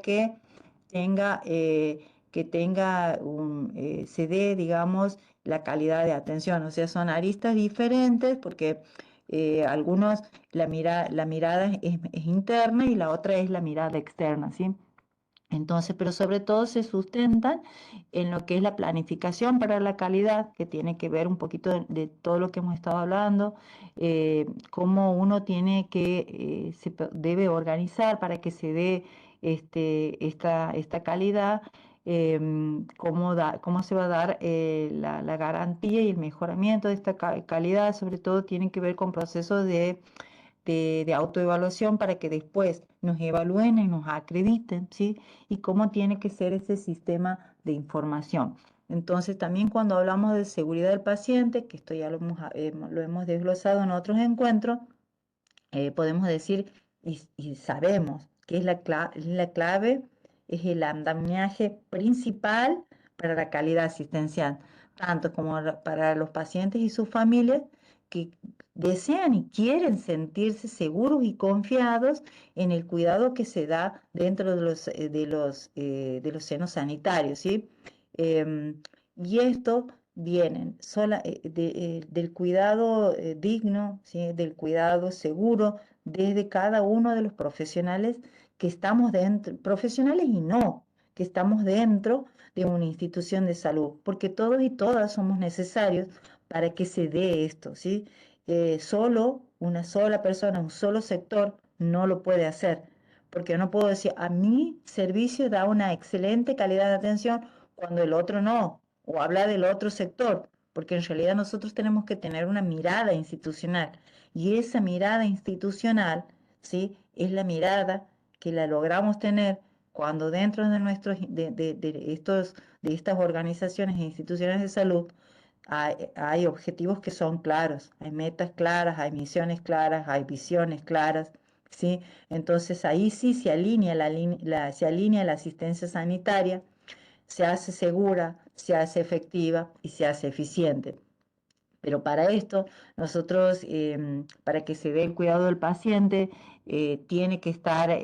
se dé, digamos, la calidad de atención. O sea, son aristas diferentes porque algunos, la mirada es interna y la otra es la mirada externa, ¿sí? Entonces, pero sobre todo se sustentan en lo que es la planificación para la calidad, que tiene que ver un poquito de todo lo que hemos estado hablando, cómo uno debe organizar para que se dé esta calidad, cómo se va a dar la garantía y el mejoramiento de esta calidad. Sobre todo tiene que ver con procesos de autoevaluación para que después nos evalúen y nos acrediten, ¿sí? Y cómo tiene que ser ese sistema de información. Entonces, también cuando hablamos de seguridad del paciente, que esto ya lo hemos desglosado en otros encuentros, podemos decir y sabemos que es la clave, es el andamiaje principal para la calidad asistencial, tanto como para los pacientes y sus familias que desean y quieren sentirse seguros y confiados en el cuidado que se da dentro de los senos sanitarios, ¿sí? Y esto vienen del cuidado digno, ¿sí? Del cuidado seguro desde cada uno de los profesionales que estamos dentro, profesionales y no, que estamos dentro de una institución de salud, porque todos y todas somos necesarios para que se dé esto, ¿sí? Solo una sola persona, un solo sector no lo puede hacer. porque no puedo decir, a mi servicio da una excelente calidad de atención cuando el otro no, o habla del otro sector, porque en realidad nosotros tenemos que tener una mirada institucional, y esa mirada institucional, ¿sí? Es la mirada que la logramos tener cuando dentro de de estas organizaciones e instituciones de salud hay objetivos que son claros, hay metas claras, hay misiones claras, hay visiones claras, ¿sí? Entonces ahí sí se alinea se alinea la asistencia sanitaria, se hace segura, se hace efectiva y se hace eficiente. Pero para esto, nosotros, para que se dé el cuidado del paciente, tiene que estar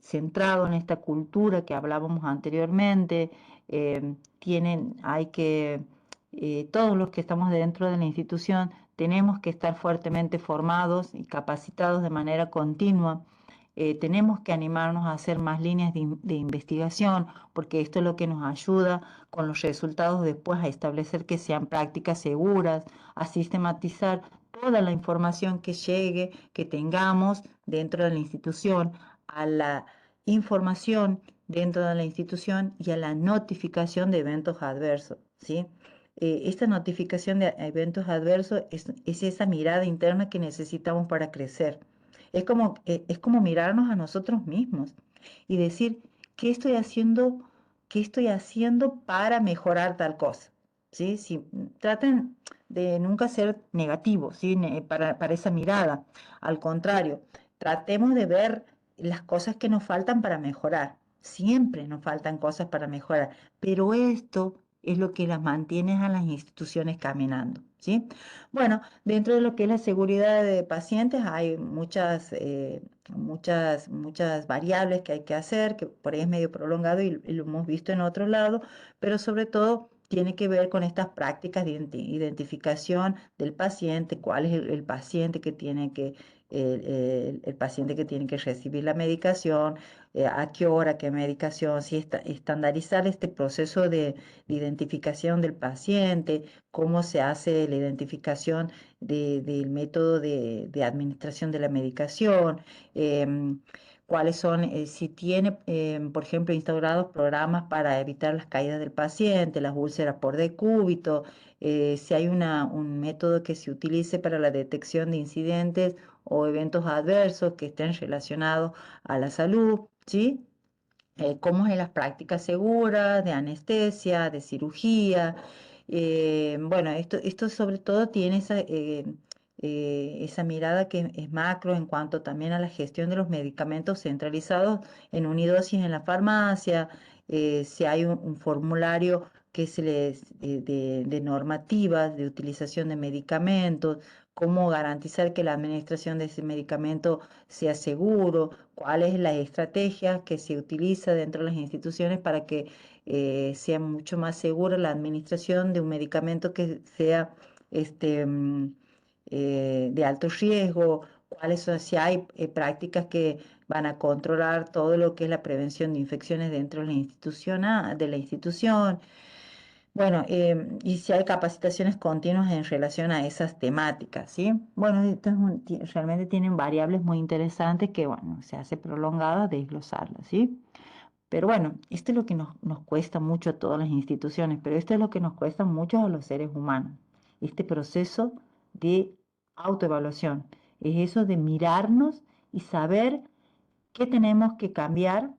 centrado en esta cultura que hablábamos anteriormente. Hay que, todos los que estamos dentro de la institución, tenemos que estar fuertemente formados y capacitados de manera continua. Tenemos que animarnos a hacer más líneas de investigación, porque esto es lo que nos ayuda con los resultados después a establecer que sean prácticas seguras, a sistematizar toda la información que llegue, que tengamos dentro de la institución, a la información dentro de la institución y a la notificación de eventos adversos, ¿sí? Esta notificación de eventos adversos es esa mirada interna que necesitamos para crecer. Es como mirarnos a nosotros mismos y decir, ¿qué estoy haciendo? ¿Qué estoy haciendo para mejorar tal cosa? ¿Sí? Traten de nunca ser negativos, ¿sí? Para esa mirada. Al contrario, tratemos de ver las cosas que nos faltan para mejorar. Siempre nos faltan cosas para mejorar, pero esto es lo que las mantiene a las instituciones caminando, ¿sí? Bueno, dentro de lo que es la seguridad de pacientes hay muchas variables que hay que hacer, que por ahí es medio prolongado y lo hemos visto en otro lado, pero sobre todo tiene que ver con estas prácticas de identificación del paciente, cuál es el paciente que tiene el paciente que tiene que recibir la medicación, a qué hora, qué medicación, si estandarizar este proceso de identificación del paciente, cómo se hace la identificación del método de administración de la medicación, cuáles son, si tiene, por ejemplo, instaurados programas para evitar las caídas del paciente, las úlceras por decúbito, si hay un método que se utilice para la detección de incidentes o eventos adversos que estén relacionados a la salud, ¿sí? Cómo es las prácticas seguras de anestesia, de cirugía. Bueno, esto sobre todo tiene esa mirada que es macro en cuanto también a la gestión de los medicamentos centralizados en unidosis en la farmacia, si hay un formulario que se les de normativas de utilización de medicamentos, cómo garantizar que la administración de ese medicamento sea seguro, cuáles las estrategias que se utiliza dentro de las instituciones para que sea mucho más segura la administración de un medicamento que sea de alto riesgo, cuáles son, si hay prácticas que van a controlar todo lo que es la prevención de infecciones dentro de de la institución. Bueno, y si hay capacitaciones continuas en relación a esas temáticas, ¿sí? Bueno, realmente tienen variables muy interesantes que, bueno, se hace prolongada desglosarlas, ¿sí? Pero bueno, esto es lo que nos cuesta mucho a todas las instituciones, pero esto es lo que nos cuesta mucho a los seres humanos, este proceso de autoevaluación, es eso de mirarnos y saber qué tenemos que cambiar,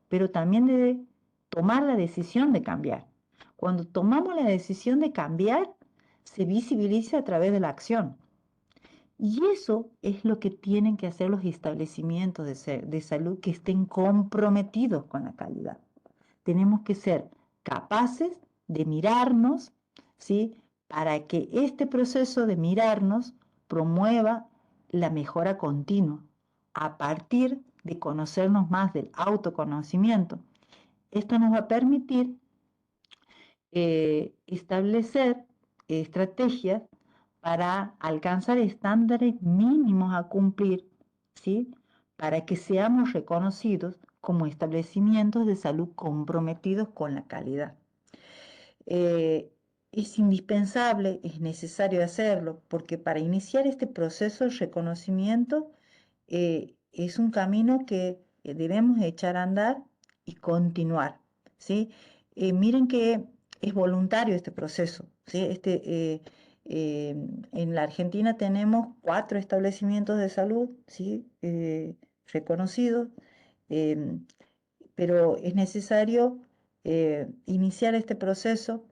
pero también de tomar la decisión de cambiar. Cuando tomamos la decisión de cambiar, se visibiliza a través de la acción. Y eso es lo que tienen que hacer los establecimientos de salud que estén comprometidos con la calidad. Tenemos que ser capaces de mirarnos, ¿sí? Para que este proceso de mirarnos promueva la mejora continua a partir de conocernos más del autoconocimiento. Esto nos va a permitir establecer estrategias para alcanzar estándares mínimos a cumplir, ¿sí? Para que seamos reconocidos como establecimientos de salud comprometidos con la calidad. Es indispensable, es necesario hacerlo, porque para iniciar este proceso de reconocimiento es un camino que debemos echar a andar y continuar, ¿sí? Miren que es voluntario este proceso, ¿sí? Eh, en la Argentina tenemos 4 establecimientos de salud, ¿sí? Reconocidos, em, pero es necesario iniciar este proceso.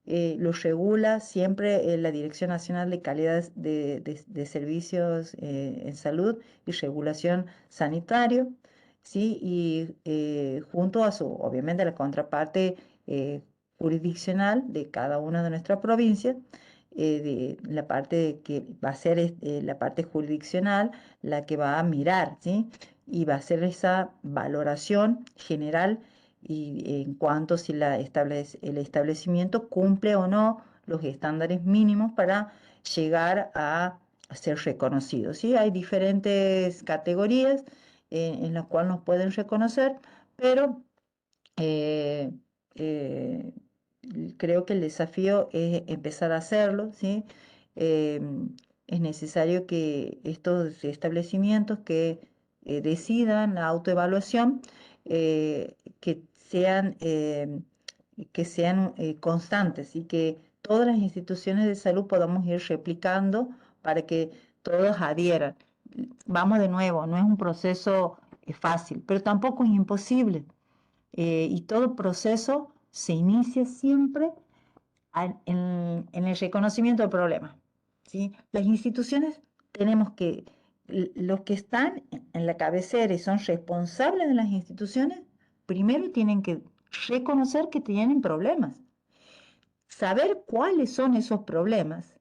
Lo regula siempre la Dirección Nacional de Calidad de Servicios en Salud y Regulación Sanitario, ¿sí? Y junto a obviamente, la contraparte jurisdiccional de cada una de nuestras provincias, de la parte que va a ser la parte jurisdiccional, la que va a mirar, ¿sí? Y va a hacer esa valoración general y en cuanto si el establecimiento cumple o no los estándares mínimos para llegar a ser reconocido, ¿sí? Hay diferentes categorías en las cuales nos pueden reconocer, pero eh, eh, creo que el desafío es empezar a hacerlo, ¿sí? Eh, es necesario que estos establecimientos que decidan la autoevaluación, que sean constantes y que todas las instituciones de salud podamos ir replicando para que todos adhieran. Vamos de nuevo, no es un proceso fácil, pero tampoco es imposible. Y todo proceso se inicia siempre en el reconocimiento del problema, ¿sí? Las instituciones tenemos que, los que están en la cabecera y son responsables de las instituciones, primero tienen que reconocer que tienen problemas, saber cuáles son esos problemas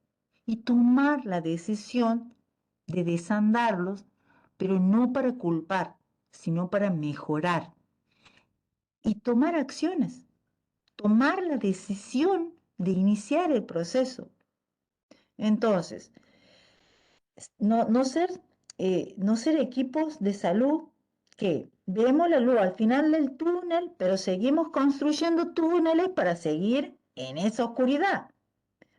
y tomar la decisión de desandarlos, pero no para culpar, sino para mejorar y tomar acciones, tomar la decisión de iniciar el proceso. Entonces, no ser equipos de salud que vemos la luz al final del túnel, pero seguimos construyendo túneles para seguir en esa oscuridad,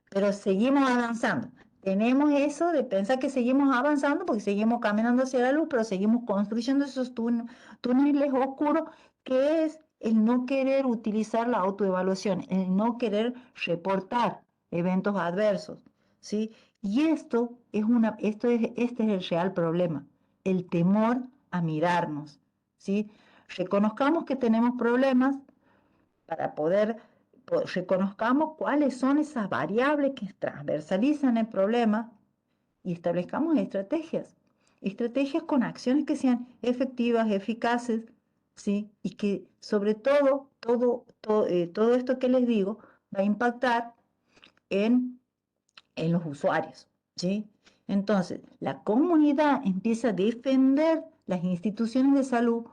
pero seguimos avanzando. Tenemos eso de pensar que seguimos avanzando porque seguimos caminando hacia la luz, pero seguimos construyendo esos túneles oscuros, que es el no querer utilizar la autoevaluación, el no querer reportar eventos adversos, ¿sí? Y este es el real problema, el temor a mirarnos, ¿sí? Reconozcamos que tenemos problemas para poder reconozcamos cuáles son esas variables que transversalizan el problema y establezcamos estrategias con acciones que sean efectivas, eficaces, ¿sí? Y que sobre todo esto que les digo va a impactar en, en los usuarios, ¿sí? Entonces, la comunidad empieza a defender las instituciones de salud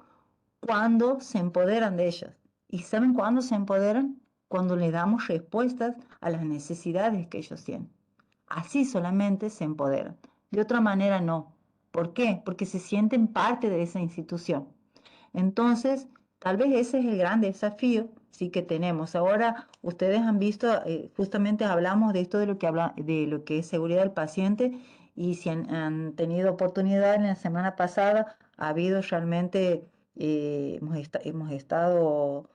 cuando se empoderan de ellas. ¿Y saben cuándo se empoderan? Cuando le damos respuestas a las necesidades que ellos tienen. Así solamente se empoderan. De otra manera no. ¿Por qué? Porque se sienten parte de esa institución. Entonces, tal vez ese es el gran desafío sí que tenemos. Ahora, ustedes han visto, justamente hablamos de esto de lo que es seguridad del paciente, y si han tenido oportunidad en la semana pasada, ha habido realmente, hemos estado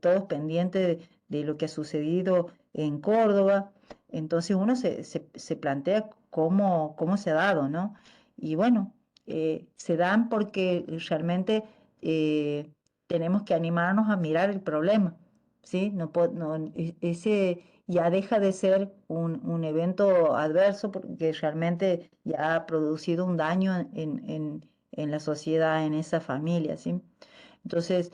todos pendientes de lo que ha sucedido en Córdoba. Entonces uno se plantea cómo se ha dado, ¿no? Y bueno, se dan porque realmente eh, tenemos que animarnos a mirar el problema, ¿sí? Ese ya deja de ser un evento adverso porque realmente ya ha producido un daño en la sociedad, en esa familia, ¿sí? Entonces,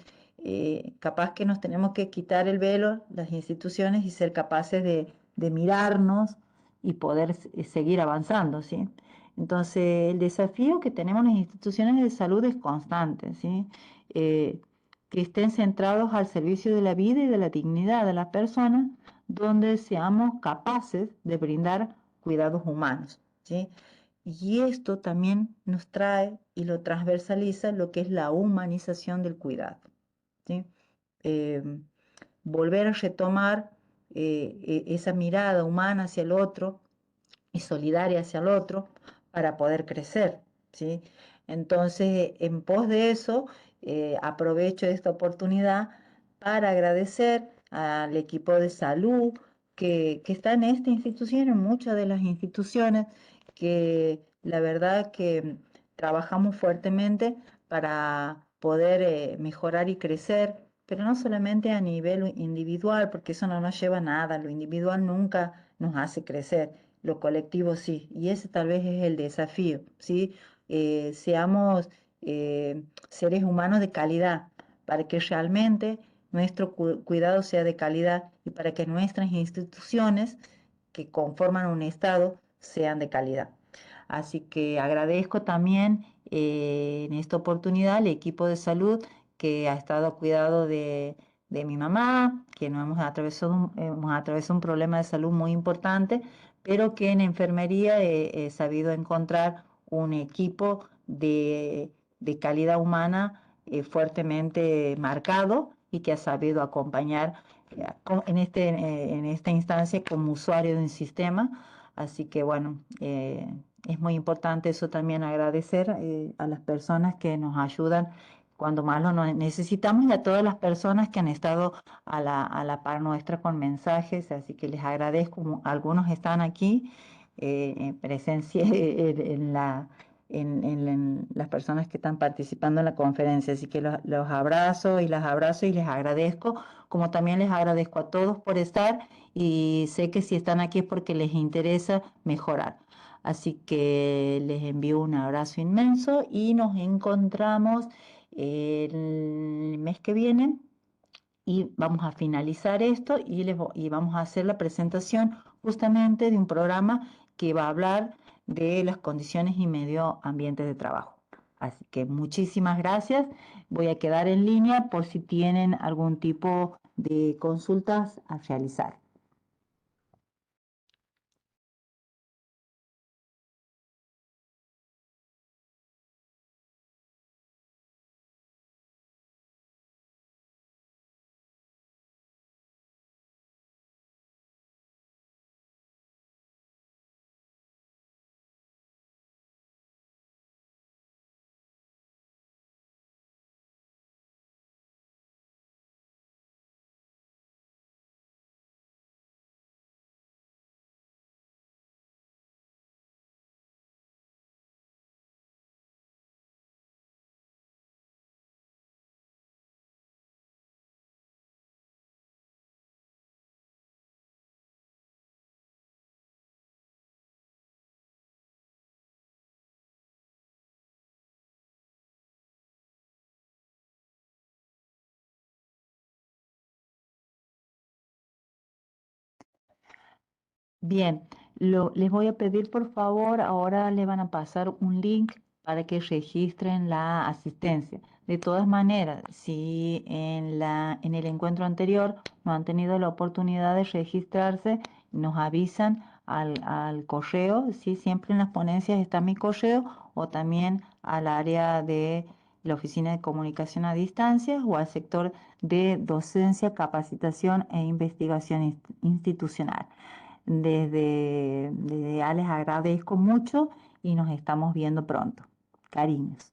capaz que nos tenemos que quitar el velo, las instituciones, y ser capaces de mirarnos y poder seguir avanzando, ¿sí? Entonces, el desafío que tenemos las instituciones de salud es constante, ¿sí? Eh, que estén centrados al servicio de la vida y de la dignidad de las personas, donde seamos capaces de brindar cuidados humanos, ¿sí? Y esto también nos trae y lo transversaliza lo que es la humanización del cuidado, ¿sí? Eh, Volver a retomar esa mirada humana hacia el otro y solidaria hacia el otro para poder crecer, ¿sí? Entonces, en pos de eso, aprovecho esta oportunidad para agradecer al equipo de salud que está en esta institución, en muchas de las instituciones, que la verdad que trabajamos fuertemente para poder mejorar y crecer, pero no solamente a nivel individual, porque eso no nos lleva a nada, lo individual nunca nos hace crecer, lo colectivo sí, y ese tal vez es el desafío, ¿sí? Seamos seres humanos de calidad, para que realmente nuestro cuidado sea de calidad y para que nuestras instituciones que conforman un Estado sean de calidad. Así que agradezco también en esta oportunidad al equipo de salud que ha estado a cuidado de mi mamá, que no hemos atravesado un problema de salud muy importante, pero que en enfermería he sabido encontrar un equipo de calidad humana fuertemente marcado y que ha sabido acompañar en esta instancia como usuario de un sistema. Así que bueno, es muy importante eso también agradecer a las personas que nos ayudan cuando más lo necesitamos y a todas las personas que han estado a la par nuestra con mensajes. Así que les agradezco. Algunos están aquí en presencia en las personas que están participando en la conferencia. Así que los abrazo y las abrazo y les agradezco, como también les agradezco a todos por estar y sé que si están aquí es porque les interesa mejorar. Así que les envío un abrazo inmenso y nos encontramos el mes que viene y vamos a finalizar esto y vamos a hacer la presentación justamente de un programa que va a hablar de las condiciones y medio ambiente de trabajo. Así que muchísimas gracias. Voy a quedar en línea por si tienen algún tipo de consultas a realizar. Bien, les voy a pedir por favor, ahora le van a pasar un link para que registren la asistencia. De todas maneras, si en el encuentro anterior no han tenido la oportunidad de registrarse, nos avisan al correo, ¿sí? Siempre en las ponencias está mi correo o también al área de la Oficina de Comunicación a Distancia o al sector de docencia, capacitación e investigación institucional. Desde ya les agradezco mucho y nos estamos viendo pronto. Cariños.